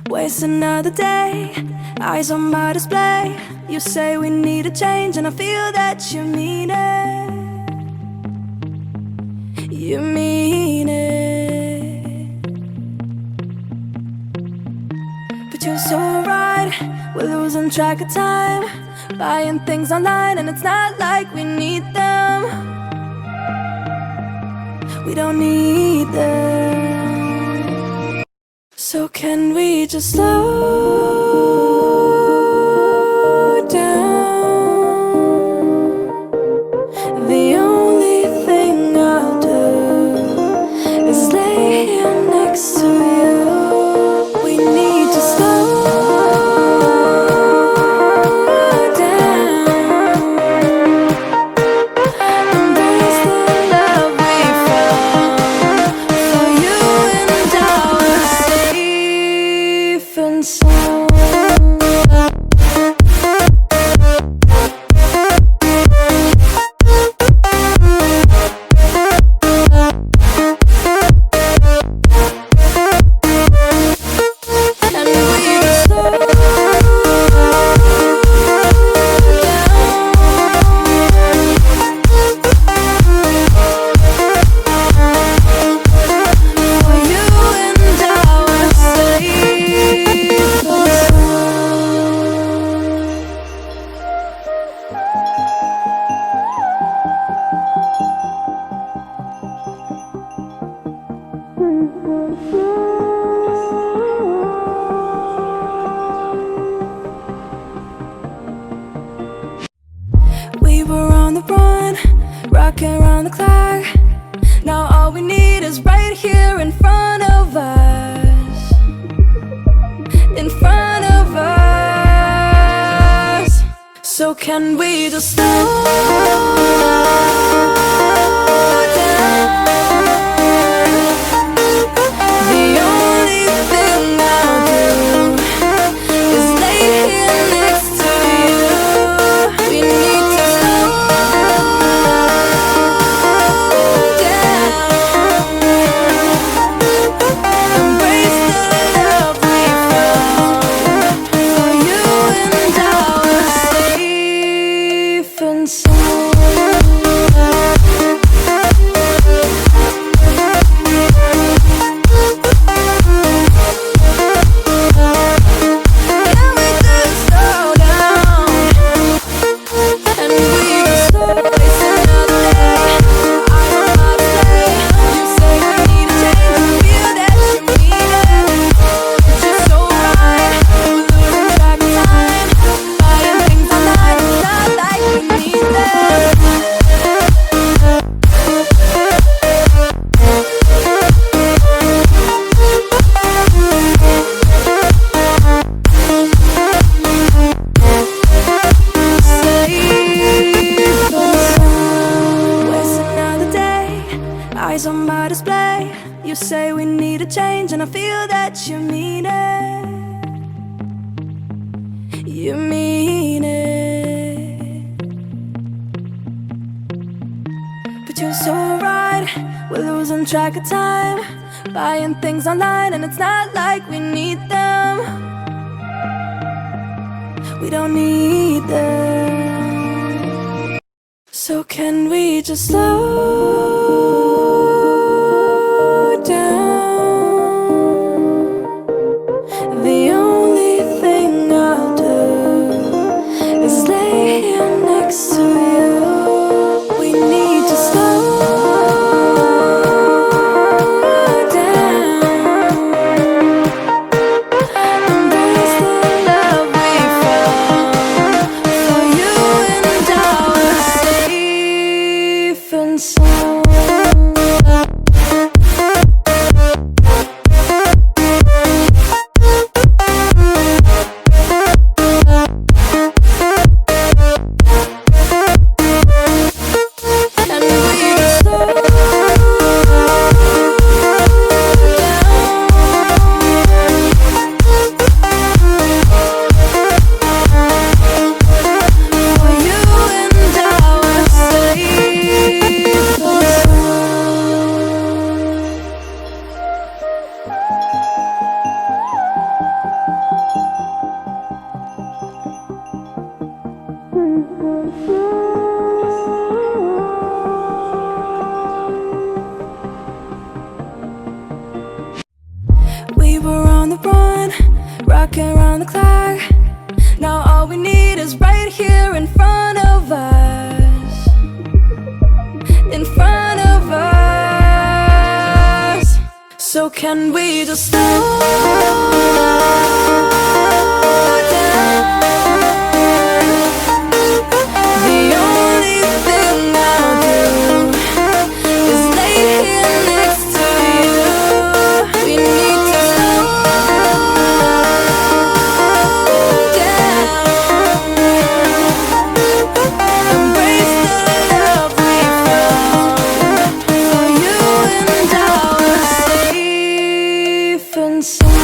Waste another day, eyes on my display. You say we need a change, and I feel that you mean it. You mean it. But you're so right, we're losing track of time, buying things online, and it's not like we need them. We don't need them. So can we just slow down? The only thing I'll do is lay here next to you. We need to slow down. Embrace the love we found. For you and I were safe and sound. We were on the run, rocking around the clock. Now all we need is right here in front of us. In front of us. So can we just slow down? The only thing I'll do is lay here next to you. We need to slow down. Embrace the love we found. For you and I were safe and sound. Can we just slow down? And we just slow waste another day. I don't know how to play. You say we need a change, and I feel that you mean it. But you're so right, we're losing track of time, buying things online, it's not like we need them. Waste another day, eyes on my display. You say we need a change, and I feel that you mean it. You mean it. But you're so right, we're losing track of time, buying things online, and it's not like we need them. We don't need them. So can we just slow down? The only thing I'll do is lay here next to you. We need to slow down. Embrace the love we found. For you and I were safe and sound. on the run, rocking around the clock. Now all we need is right here in front of us. In front of us. So can we just slow down? The only thing I'll do is lay here next to you. We need to slow down. Embrace the love we found. For you and I were safe and sound.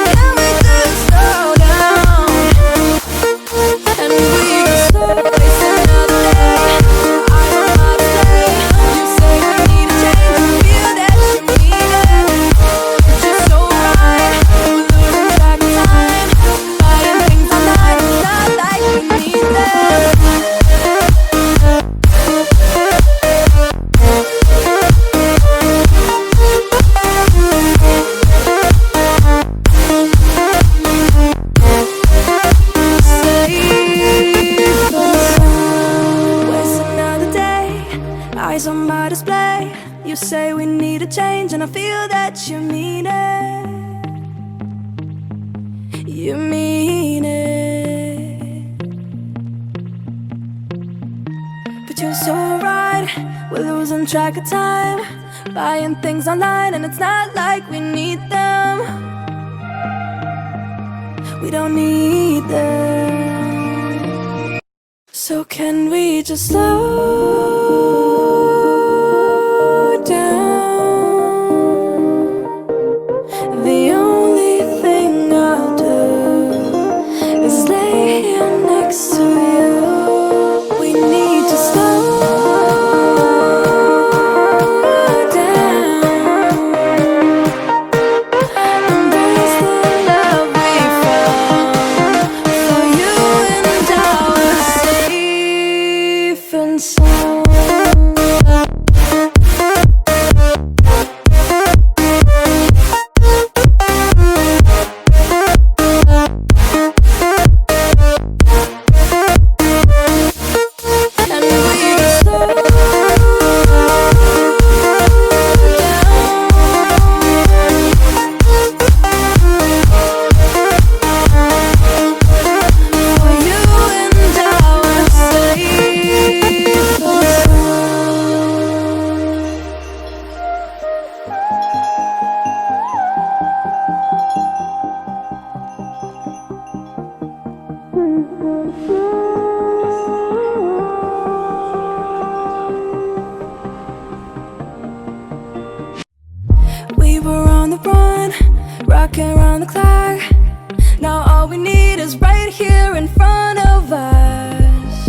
Can we just slow down? And we just waste another day. I don't know how to play. You say we need a change. Feel that you mean it. It's just so right. We're losing track of time. Buying things online. It's not like we need them. Waste another day, eyes on my display. You say we need a change, and I feel that you mean it. You mean it. But you're so right, we're losing track of time. Buying things online, and it's not like we need them. We don't need them. So can we just slow down? The only thing I'll do is lay here next to you. We need to slow down. Embrace the love we found. For you and I were safe and sound. And we just slow down. For you and I were safe and we were on the run, rocking around the clock. Now all we need is right here in front of us.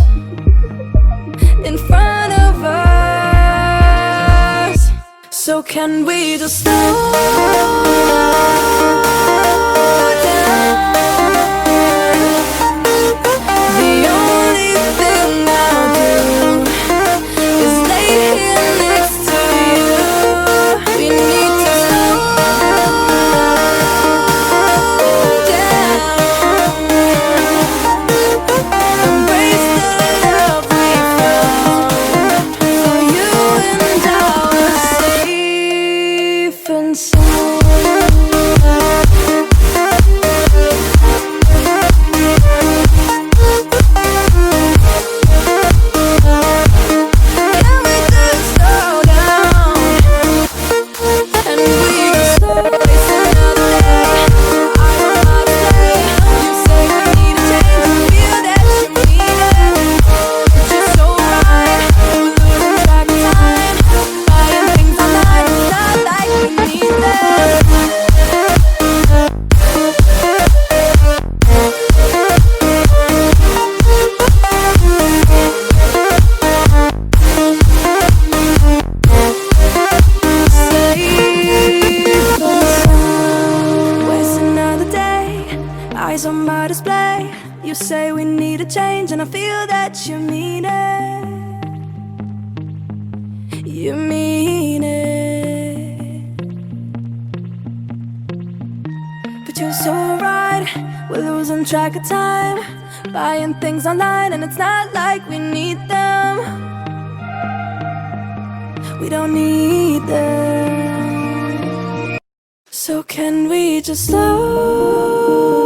In front of us. So can we just slow down? The only thing I'll do is lay here next to you. We need to slow down. Embrace the love we found. For you and I were safe and sound. change, and I feel that you mean it. You mean it. But you're so right, we're losing track of time, buying things online and it's not like we need them. We don't need them. So can we just slow